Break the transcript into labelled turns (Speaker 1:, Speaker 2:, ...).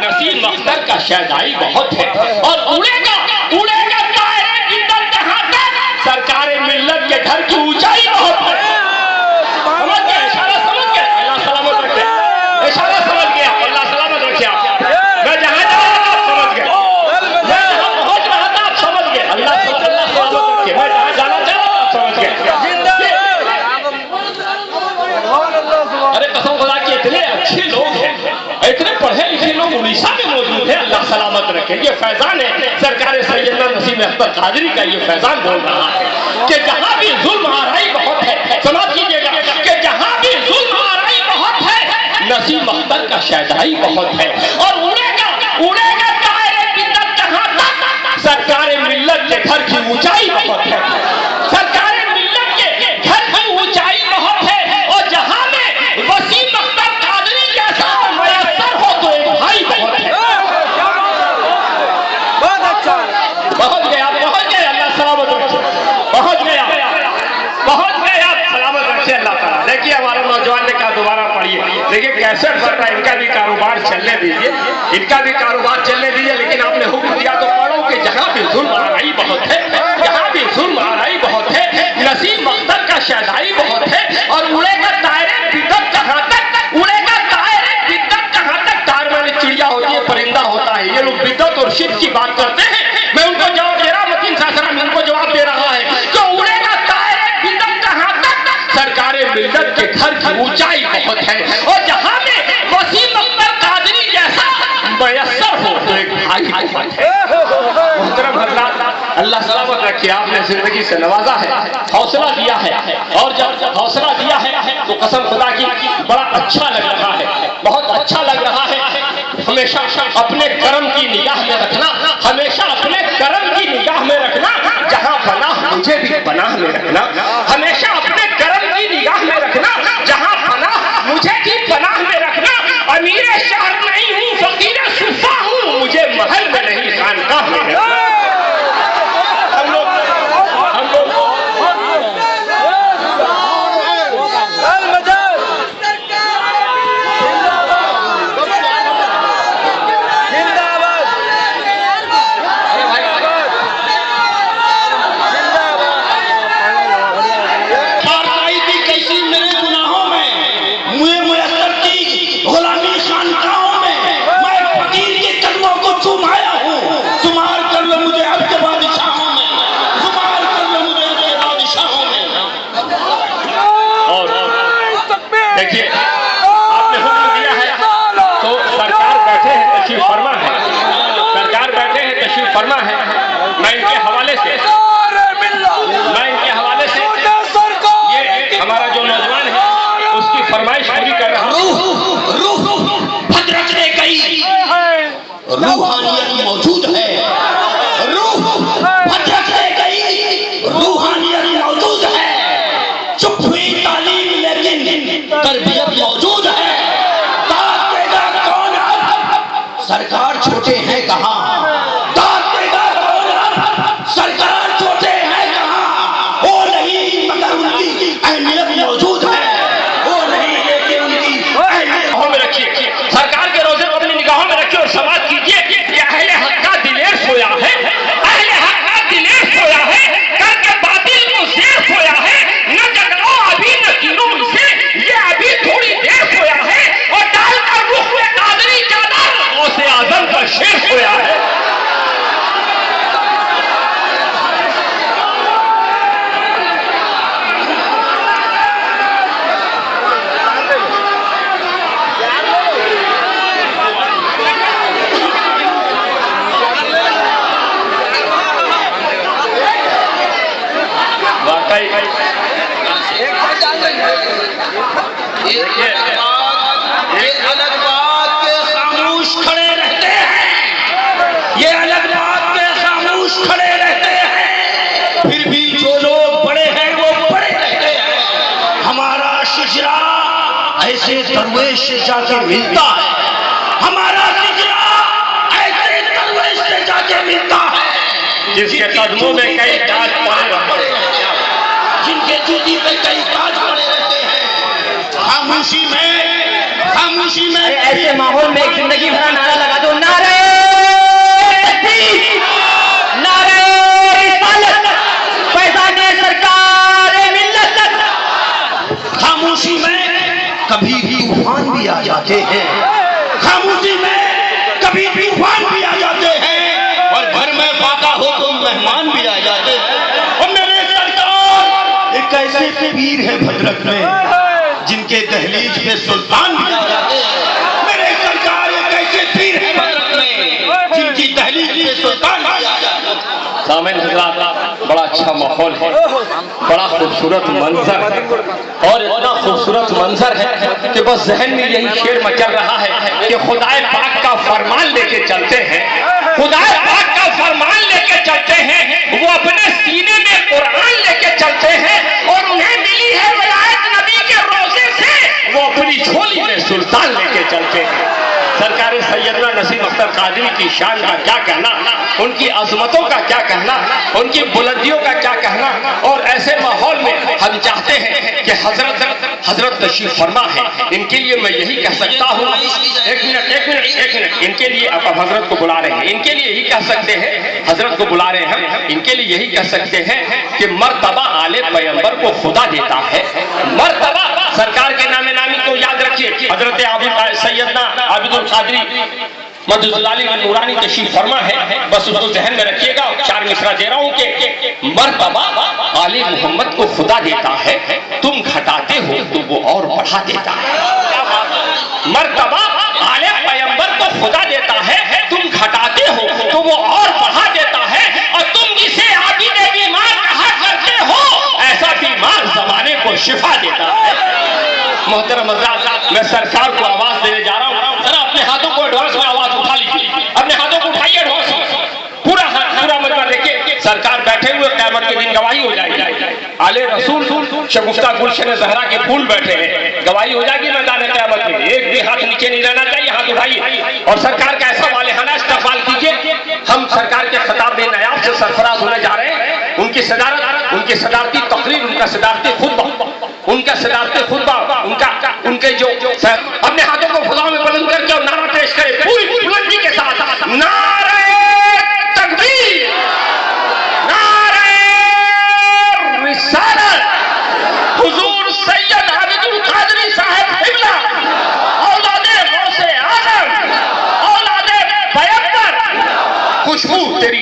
Speaker 1: نسیم اختر کا شیدائی بہت ہے اور اڑے گا دائرے بدت جہاں تک سرکار ملت کے گھر کی اونچائی بہت ہے. سمجھ گئے؟ اشارہ سمجھ گئے؟ اللہ سلامت رکھے. اشارہ سمجھ گیا؟ اللہ سلامت رکھے. میں جہاں جا رہا تھا آپ سمجھ گئے, میں جہاں پہنچ رہا تھا آپ سمجھ گئے. اللہ سلامت رکھے. میں جہاں جانا چاہ رہا تھا آپ سمجھ گئے. ارے قسم خدا کے اتنے اچھے لوگ ہیں, اتنے پڑھے لکھے لوگ اڑیسہ میں موجود ہیں. اللہ سلامت رکھے. یہ فیضان ہے سرکار سیدنا نسیم اختر قادری کا. یہ فیضان بول رہا ہے کہ جہاں بھی ظلم آرائی بہت ہے, سمجھ کیجیے گا کہ جہاں بھی ظلم آرائی بہت ہے نسیم اختر کا شیدائی بہت ہے اور اڑے گا دائرے بدت جہاں تک سرکار ملت کے گھر کی اونچائی بہت ہے. سرکار ملت کے گھر کی اونچائی بہت ہے اور جہاں میں وسیم اختر قادری جیسا میسر ہو تو ایک بھائی بہت ہے. بہت اچھا, پہنچ گئے اللہ سلامت رکھے. پہنچ گئے آپ سلامت رکھے اللہ تعالیٰ. دیکھیے ہمارے نوجوان نے کہا دوبارہ پڑھیے. دیکھیے کیسے بڑھ رہا ہے, ان کا بھی کاروبار چلنے دیجیے, لیکن آپ نے حکم دیا تو پڑھو کہ جہاں بھی ظلم آرائی بہت ہے نسیم اختر کا شیدائی بہت ہے اور اڑے گا دائرے بدت جہاں تک تار والی چڑیا ہوتی ہے, پرندہ ہوتا ہے. یہ لوگ بدت اور شرک کی بات کرتے ہیں. میں ان کو جواب دے رہا ہوں, متین صاحب ان کو جواب دے رہا ہے کہ اڑے گا دائرے بدت جہاں تک سرکار ملت کے گھر کی اونچائی بہت ہے اور جہاں میں وسیم اختر قادری جیسا میسر ہو تو ایک بھائی بہت ہے. محترم حضرات, اللہ سلامت رکھے. آپ نے زندگی سے نوازا ہے, حوصلہ دیا ہے, اور جب حوصلہ دیا ہے تو قسم خدا کی بڑا اچھا لگ رہا ہے, بہت اچھا لگ رہا ہے. ہمیشہ اپنے کرم کی نگاہ میں رکھنا, ہمیشہ اپنے کرم کی نگاہ میں رکھنا. جہاں پناہ مجھے بھی پناہ میں رکھنا. ہمیشہ اپنے کرم کی نگاہ میں رکھنا. جہاں پناہ مجھے بھی پناہ میں رکھنا. امیر شہر نہیں ہوں, فقیر صفا ہوں, مجھے محل میں نہیں خانقاہ میں رکھنا. دیکھیے آپ نے حکم دیا ہے تو سرکار بیٹھے ہیں تشریف فرما ہے. میں ان کے حوالے سے یہ ہمارا جو نوجوان ہے اس کی فرمائش پوری کر رہا ہوں. روح حضرت نے کہی روحانیت موجود ہے. روح حضرت نے کہی روحانیت موجود ہے. چپ ہوئی تعلیم لیکن تربیت موجود ہے. داد دے گا کون اب, سرکار چھوٹے ہیں کہاں. داد دے گا کون اب, سرکار چھوٹے ہیں کہاں. وہ نہیں مگر ان کی اہمیت موجود ہے. وہ نہیں لیکن ان کی نگاہوں میں رکھیے. سرکار کے روزے کو اپنی نگاہوں میں رکھیے اور سماعت کیجیے کہ اہل حق کا دلیر سویا ہے. اہل حق کا دلیر سویا ہے, کر کے باطل کو زیر سویا ہے. نہ جگڑو ابھی نہ کینو ان سے, یہ ابھی تھوڑی دیر سویا ہے. اور ڈال کر رخ میں قادری چادر غوث اعظم کا شیر سویا ہے.
Speaker 2: ایک الگ بات پہ خاموش کھڑے رہتے ہیں. یہ الگ بات پہ خاموش کھڑے رہتے ہیں. پھر بھی جو لوگ بڑے ہیں وہ بڑے رہتے ہیں. ہمارا شجرا ایسے درویش سے جا کے ملتا ہے. ہمارا شجرا ایسے درویش سے جا کے ملتا ہے
Speaker 1: جس کے قدموں میں کئی تاج پڑے رہتے ہیں,
Speaker 2: جن کے جوتی پہ کئی تاج پڑے رہتے ہیں. خاموشی میں
Speaker 3: ایسے ماحول میں ایک زندگی بھرا نعرہ لگا دو.
Speaker 2: کبھی طوفان بھی آ جاتے ہیں اور گھر میں فاقہ ہو تو مہمان بھی آ جاتے ہیں۔ اور میرے سرکار ایک ایسے پیر ہیں بھدرک میں جن کے دہلیز پہ سلطان بھی آ جاتے ہیں۔ میرے سرکار ایک ایسے پیر ہیں بھدرک میں جن کی دہلیز پہ سلطان بھی آ جاتے ہیں۔
Speaker 1: سامعین حضرات، بڑا اچھا ماحول ہے، بڑا خوبصورت منظر ہے، اور اتنا خوبصورت منظر ہے کہ بس ذہن میں یہی شعر مچل رہا ہے کہ خدائے پاک کا فرمان لے کے چلتے ہیں، خدائے پاک کا فرمان لے کے چلتے ہیں، وہ اپنے سینے میں قرآن لے کے چلتے ہیں، اور انہیں ملی ہے ولایت نبی کے روزے سے، وہ اپنی جھولی میں سلطان لے کے چلتے ہیں۔ سرکار سیدنا نسیم اختر قادری کی شان کا کیا کہنا، ان کی عظمتوں کا کیا کہنا، ان کی بلندیوں کا کیا کہنا، اور ایسے ماحول میں ہم چاہتے ہیں کہ حضرت تشریف فرما ہے، ان کے لیے میں یہی کہہ سکتا ہوں، ایک منٹ، ان کے لیے اب حضرت کو بلا رہے ہیں، ان کے لیے یہی کہہ سکتے ہیں، حضرت کو بلا رہے ہیں ہم، ان کے لیے یہی کہہ سکتے ہیں کہ مرتبہ آل پیغمبر کو خدا دیتا ہے، مرتبہ سرکار کے نام نامی کو یاد رکھیے، حضرت سیدنا عابد القادری مدعو نورانی تشریف فرما ہے، بس اس کو ذہن میں رکھیے گا، 4 مصرع دے رہا ہوں کہ مرتبہ آل محمد کو خدا دیتا ہے، تم گھٹاتے ہو تو وہ اور بڑھا دیتا ہے۔ مرتبہ آل پیغمبر کو خدا دیتا ہے، تم گھٹاتے ہو تو وہ اور بڑھا دیتا ہے، اور تم جسے عابد بیمار کہا کرتے ہو، ایسا بیمار زمانے کو شفا دیتا ہے۔ محترم حضرات، میں سرکار کو آواز دینے جا رہا ہوں، ذرا اپنے ہاتھوں کو ایڈوانس میں آواز اٹھا لیجیے، اپنے ہاتھوں کو اٹھائیے ایڈوانس میں، پورا مجمع دیکھیے، سرکار بیٹھے ہوئے قیامت کے دن گواہی ہو جائے گی، آل رسول شگفتہ گلشن زہرا کے پھول بیٹھے ہیں، گواہی ہو جائے گی میدان قیامت میں، ایک بھی ہاتھ نیچے نہیں رہنا چاہیے، ہاتھ اٹھائیے اور سرکار کا ایسا والہانہ استقبال کیجیے۔ ہم سرکار کے خطاب نایاب سے سرفراز ہونے جا رہے ہیں، ان کی صدارت، ان کی صدارتی تقریر، ان کا صدارتی خطبہ، ان کا صدارتی خطبہ، ان کے جو اپنے ہاتھوں کو فضاؤں میں بلند کر کے اور نعرہ پیش کرے پوری بلندی کے ساتھ، نعرہ تکبیر، نعرہ رسالت، حضور سید عابد القادری صاحب قبلہ، اولاد غوث اعظم، اولاد پیغمبر، خوشبو تیری